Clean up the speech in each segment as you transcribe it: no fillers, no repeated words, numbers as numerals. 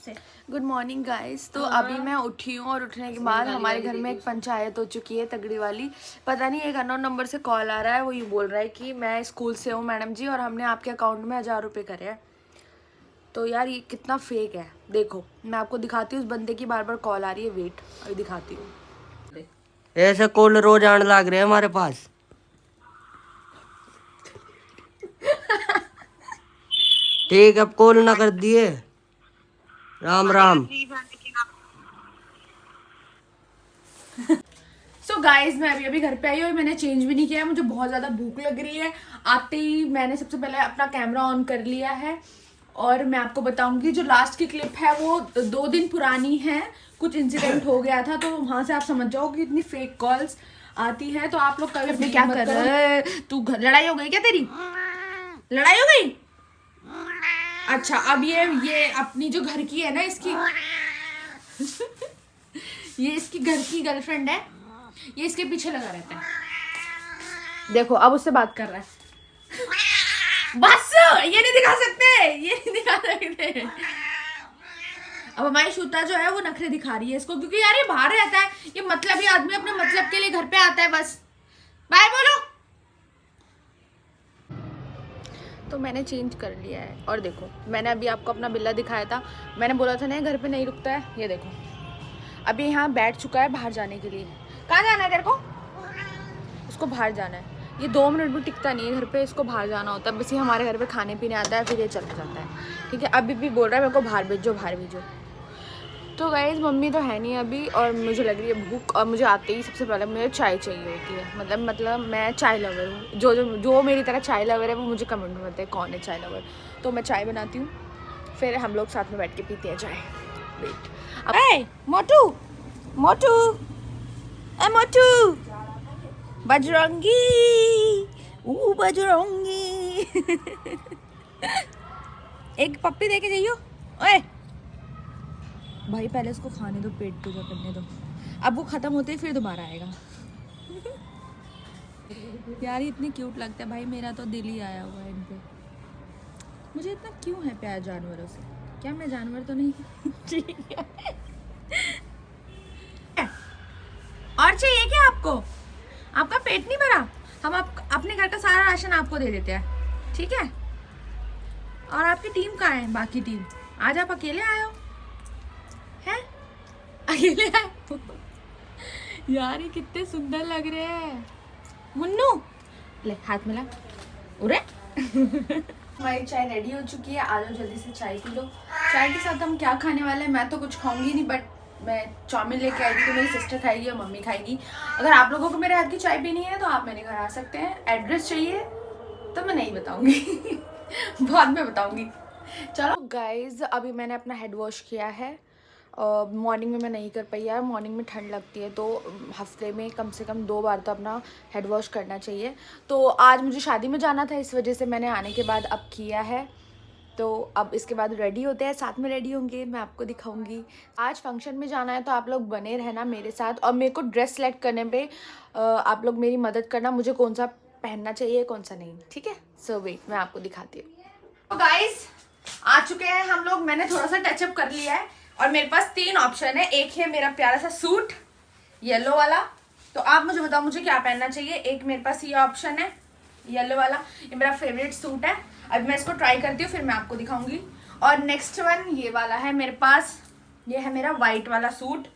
से। Good morning guys. तो अभी मैं उठी हूँ और उठने के बाद हमारे घर में एक पंचायत हो चुकी है तगड़ी वाली। पता नहीं एक अननोन नंबर से कॉल आ रहा है, वो ये बोल रहा है कि मैं स्कूल से हूँ मैडम जी और हमने आपके अकाउंट में 1000 रुपये करे हैं। तो यार ये कितना फेक है, देखो मैं आपको दिखाती हूँ। उस बंदे की बार बार कॉल आ रही है, वेट अभी दिखाती हूँ। ऐसे कॉल रोज आने लग रहे हैं हमारे पास। ठीक, अब कॉल ना कर दिए। राम राम। सो गाइज मैं अभी घर पे आई और मैंने चेंज भी नहीं किया है, मुझे बहुत ज़्यादा भूख लग रही है। आते ही मैंने सबसे पहले अपना कैमरा ऑन कर लिया है और मैं आपको बताऊंगी जो लास्ट की क्लिप है वो 2 दिन पुरानी है। कुछ इंसिडेंट हो गया था तो वहां से आप समझ जाओ कि इतनी फेक कॉल्स आती है। तो आप लोग कभी क्या कर रहे हैं? तू लड़ाई हो गई क्या तेरी? लड़ाई हो गई? अच्छा अब ये अपनी जो घर की है ना, इसकी ये इसकी घर की गर्लफ्रेंड है, ये इसके पीछे लगा रहता है। देखो अब उससे बात कर रहा है। बस ये नहीं दिखा सकते, ये नहीं दिखा सकते। अब हमारी श्रुता जो है वो नखरे दिखा रही है इसको, क्योंकि यार ये बाहर रहता है, ये मतलबी आदमी अपने मतलब के लिए घर पे आता है बस। बाय बोलो। तो मैंने चेंज कर लिया है और देखो मैंने अभी आपको अपना बिल्ला दिखाया था। मैंने बोला था ना घर पे नहीं रुकता है, ये देखो अभी यहाँ बैठ चुका है बाहर जाने के लिए। कहाँ जाना है तेरे को? इसको बाहर जाना है। ये 2 मिनट भी टिकता नहीं है घर पे, इसको बाहर जाना होता है। बस ये हमारे घर पे खाने पीने आता है फिर ये चला जाता है। ठीक है, अभी भी बोल रहा है मेरे को बाहर भेजो बाहर भेजो। तो गाइस मम्मी तो है नहीं अभी और मुझे लग रही है भूख, और मुझे आते ही सबसे पहले मुझे चाय चाहिए होती है। मतलब मैं चाय लवर हूँ। जो मेरी तरह चाय लवर है वो मुझे कमेंट में बताए कौन है चाय लवर। तो मैं चाय बनाती हूँ, फिर हम लोग साथ में बैठ के पीते हैं चाय। वेट मोटू मोटू ए मोटू बजरंगी बजरंगी। एक पप्पी दे के जाइयो। ओए भाई पहले उसको खाने दो, पेट पूजा करने दो। अब वो खत्म होते ही फिर दोबारा आएगा। यार ये इतने क्यूट लगता है भाई, मेरा तो दिल ही आया हुआ है इन पे। मुझे इतना क्यों है प्यार जानवरों से? क्या मैं जानवर तो नहीं? ठीक है। और चाहिए क्या आपको? आपका पेट नहीं भरा? हम अपने घर का सारा राशन आपको दे देते हैं, ठीक है? और आपकी टीम कहाँ है? बाकी टीम आज आप अकेले आए हो? हैं? अकेले आए हो? यार ये कितने सुंदर लग रहे हैं। मुन्नू ले हाथ मिला। उरे हमारी चाय रेडी हो चुकी है, आ जाओ जल्दी से चाय पी लो। चाय के साथ हम क्या खाने वाले हैं मैं तो कुछ खाऊंगी नहीं, बट मैं चाउमीन लेके आई थी तो मेरी सिस्टर खाएगी और मम्मी खाएगी। अगर आप लोगों को मेरे हाथ की चाय पीनी है तो आप मेरे घर आ सकते हैं। एड्रेस चाहिए तो मैं नहीं बताऊंगी। बाद में बताऊंगी। चलो गाइज अभी मैंने अपना हेड वॉश किया है। मॉर्निंग में मैं नहीं कर पाई यार, मॉर्निंग में ठंड लगती है तो हफ्ते में कम से कम 2 बार तो अपना हेड वॉश करना चाहिए। तो आज मुझे शादी में जाना था, इस वजह से मैंने आने के बाद अब किया है। तो अब इसके बाद रेडी होते हैं, साथ में रेडी होंगे, मैं आपको दिखाऊंगी। आज फंक्शन में जाना है तो आप लोग बने रहना मेरे साथ और मेरे को ड्रेस सेलेक्ट करने पे आप लोग मेरी मदद करना, मुझे कौन सा पहनना चाहिए कौन सा नहीं, ठीक है? सो वेट मैं आपको दिखाती हूँ। तो गाइस आ चुके हैं हम लोग, मैंने थोड़ा सा टचअप कर लिया है और मेरे पास 3 ऑप्शन है। एक है मेरा प्यारा सा सूट येलो वाला, तो आप मुझे बताओ मुझे क्या पहनना चाहिए। एक मेरे पास ये ऑप्शन है येलो वाला, ये मेरा फेवरेट सूट है। अब मैं इसको ट्राई करती हूँ फिर मैं आपको दिखाऊंगी। और नेक्स्ट वन ये वाला है मेरे पास, ये है मेरा वाइट वाला सूट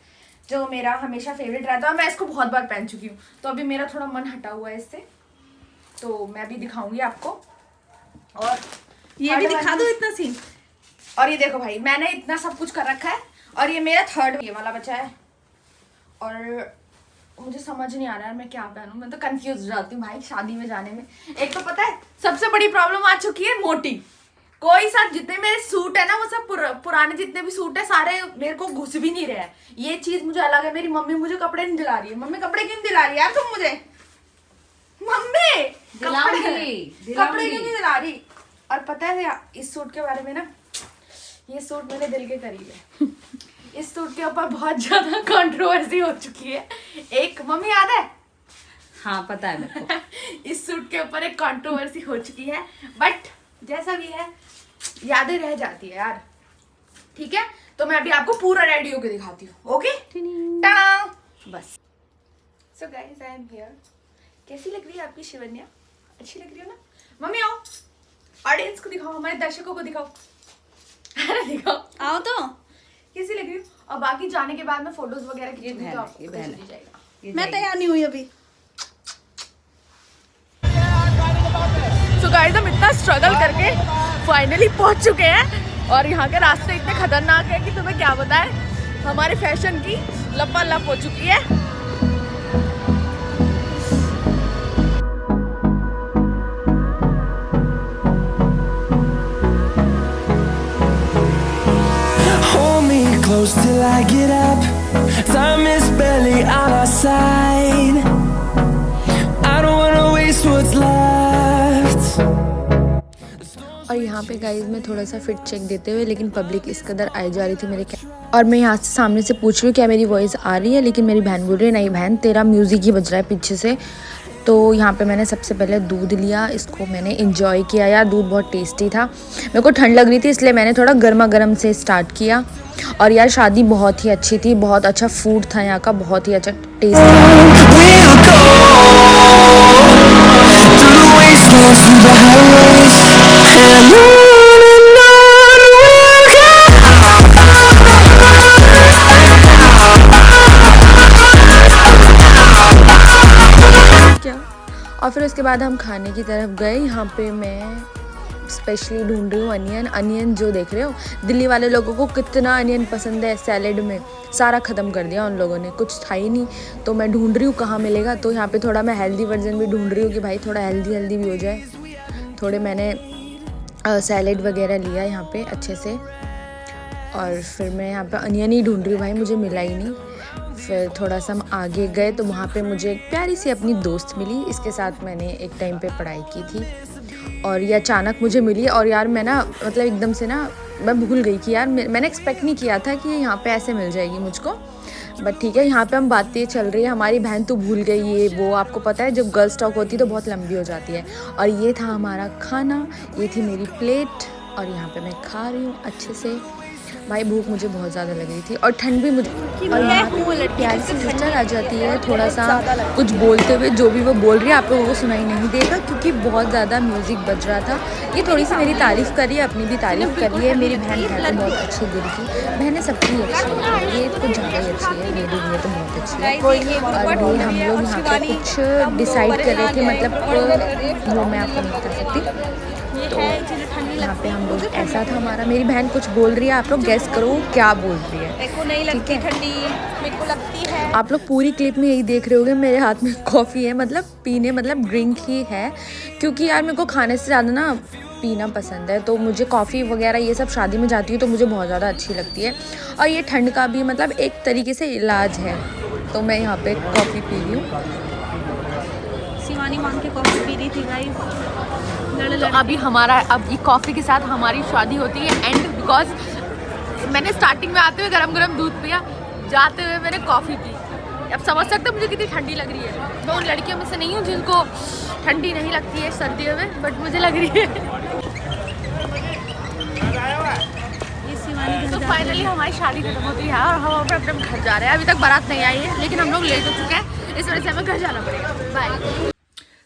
जो मेरा हमेशा फेवरेट रहता है, मैं इसको बहुत बार पहन चुकी हूँ। तो अभी मेरा थोड़ा मन हटा हुआ है इससे, तो मैं भी दिखाऊंगी आपको। और ये भी दिखा दो इतना सीन। और ये देखो भाई मैंने इतना सब कुछ कर रखा है और ये मेरा थर्ड ये वाला बचा है। और मुझे समझ नहीं आ रहा है मैं क्या पहनूं, मैं तो कंफ्यूज हो जाती हूँ भाई शादी में जाने में। एक तो पता है सबसे बड़ी प्रॉब्लम आ चुकी है मोटी। कोई सा जितने मेरे सूट है ना वो सब पुराने जितने भी सूट है सारे मेरे को घुस भी नहीं रहे हैं। ये चीज मुझे अलग है, मेरी मम्मी मुझे कपड़े नहीं दिला रही है। मम्मी कपड़े क्यों दिला रही है यार तुम मुझे? मम्मी कपड़े क्यों नहीं दिला रही? और पता है इस सूट के बारे में ना, ये सूट मेरे दिल के करीब है। इस सूट के ऊपर बहुत ज्यादा कंट्रोवर्सी हो चुकी है। एक मम्मी याद है? हाँ पता है मेरे को। इस सूट के ऊपर एक कंट्रोवर्सी हो चुकी है, बट जैसा भी है यादें रह जाती है यार। ठीक है, तो मैं अभी आपको पूरा रेडी होके दिखाती हूँ। ओके, टाटा। बस so guys, I am here. कैसी लग रही है आपकी शिवन्या? अच्छी लग रही है ना? मम्मी आओ, ऑडियंस को दिखाओ, हमारे दर्शकों को दिखाओ। अरे दिखाओ, आओ तो। कैसी लग रही है? और बाकी जाने के बाद में फोटोज वगैरह ये खींचूंगी बहन तो है, आपको ये पता बहन चल है। जाएगा। मैं तैयार नहीं हुई अभी। सो गाइस, हम इतना स्ट्रगल करके फाइनली पहुंच चुके हैं और यहाँ के रास्ते इतने खतरनाक है कि तुम्हें क्या बताएं। हमारे फैशन की लपालप हो चुकी है। Hold me close till I get up. Time is barely on our side. I don't wanna waste what's left. और यहाँ पे गाइज मैं थोड़ा सा फिट चेक देते हुए, लेकिन पब्लिक इस कदर आई जा रही थी मेरे और मैं यहाँ से सामने से पूछ रही हूँ क्या मेरी वॉइस आ रही है, लेकिन मेरी बहन बोल रही है नहीं बहन तेरा म्यूज़िक ही बज रहा है पीछे से। तो यहाँ पे मैंने सबसे पहले दूध लिया, इसको मैंने इंजॉय किया। यार दूध बहुत टेस्टी था, मेरे को ठंड लग रही थी इसलिए मैंने थोड़ा गर्मा गर्म से स्टार्ट किया। और यार शादी बहुत ही अच्छी थी, बहुत अच्छा फूड था यहाँ का, बहुत ही अच्छा टेस्ट क्या। और फिर उसके बाद हम खाने की तरफ गए। यहाँ पे मैं स्पेशली ढूंढ रही हूँ अनियन जो देख रहे हो, दिल्ली वाले लोगों को कितना अनियन पसंद है सैलेड में, सारा ख़त्म कर दिया उन लोगों ने, कुछ था ही नहीं। तो मैं ढूंढ रही हूँ कहाँ मिलेगा। तो यहाँ पे थोड़ा मैं हेल्दी वर्जन भी ढूंढ रही हूँ कि भाई थोड़ा हेल्दी भी हो जाए। थोड़े मैंने सैलेड वगैरह लिया यहाँ पे अच्छे से, और फिर मैं यहाँ पे अनियन ही ढूंढ रही हूँ, भाई मुझे मिला ही नहीं। फिर थोड़ा सा हम आगे गए तो वहाँ पे मुझे एक प्यारी सी अपनी दोस्त मिली, इसके साथ मैंने एक टाइम पे पढ़ाई की थी और ये अचानक मुझे मिली। और यार मैं ना मतलब एकदम से ना मैं भूल गई कि यार मैंने एक्सपेक्ट नहीं किया था कि यहाँ पे ऐसे मिल जाएगी मुझको। बट ठीक है, यहाँ पे हम बातें चल रही है, हमारी बहन तो भूल गई ये वो। आपको पता है जब गर्ल्स टॉक होती है तो बहुत लंबी हो जाती है। और ये था हमारा खाना, ये थी मेरी प्लेट और यहाँ पे मैं खा रही हूँ अच्छे से। भाई भूख मुझे बहुत ज़्यादा लग रही थी और ठंड भी मुझे। और यहाँ पे वो प्यारी सी सिस्टर आ जाती है थोड़ा सा कुछ बोलते हुए, जो भी वो बोल रही है आप लोगों को सुनाई नहीं देगा क्योंकि बहुत ज़्यादा म्यूज़िक बज रहा था। ये थोड़ी सी मेरी तारीफ़ करी है, अपनी भी तारीफ़ करी है। मेरी बहन है तो बहुत अच्छी दिल की, बहनें सबकी अच्छी है, ये कुछ ज़्यादा ही अच्छी है, मेरे लिए तो बहुत अच्छी है। और ये हम लोग यहाँ पे कुछ डिसाइड कर रहे थे, मतलब वो मैं आपको नहीं बता सकती। तो यहाँ पे हम लोग ऐसा था हमारा, मेरी बहन कुछ बोल रही है, आप लोग गैस करो क्या बोल रही है। मेरे को नहीं लगती ठंडी, मेरे को लगती है। आप लोग पूरी क्लिप में यही देख रहे होगे, मेरे हाथ में कॉफ़ी है, मतलब पीने मतलब ड्रिंक ही है, क्योंकि यार मेरे को खाने से ज़्यादा ना पीना पसंद है। तो मुझे कॉफ़ी वगैरह ये सब शादी में जाती हूँ तो मुझे बहुत ज़्यादा अच्छी लगती है। और ये ठंड का भी मतलब एक तरीके से इलाज है, तो मैं यहाँ पे कॉफ़ी पी रही हूँ। शिवानी मांग के कॉफी पी रही थी गाइस। तो अभी हमारा अब ये कॉफ़ी के साथ हमारी शादी होती है एंड, बिकॉज मैंने स्टार्टिंग में आते हुए गरम गरम दूध पिया, जाते हुए मैंने कॉफ़ी पी। अब समझ सकते हो मुझे कितनी ठंडी लग रही है। मैं उन लड़कियों में से नहीं हूँ जिनको ठंडी नहीं लगती है सर्दियों में, बट मुझे लग रही है। तो फाइनली हमारी शादी खत्म होती है और हम अपने घर जा रहे हैं। अभी तक बारात नहीं आई है लेकिन हम लोग लेट हो चुके हैं, इस वजह से हमें घर जाना पड़ेगा। बाय।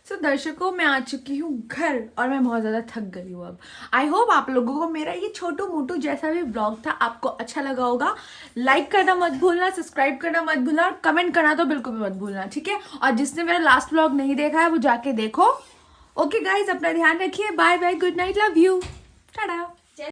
सो दर्शकों, मैं आ चुकी हूँ घर और मैं बहुत ज़्यादा थक गई हूँ अब। आई होप आप लोगों को मेरा ये छोटू मोटू जैसा भी ब्लॉग था आपको अच्छा लगा होगा। लाइक करना मत भूलना, सब्सक्राइब करना मत भूलना और कमेंट करना तो बिल्कुल भी मत भूलना, ठीक है। और जिसने मेरा लास्ट ब्लॉग नहीं देखा है वो जाके देखो। ओके गाइज, अपना ध्यान रखिए, bye bye, good night, love you, Tata.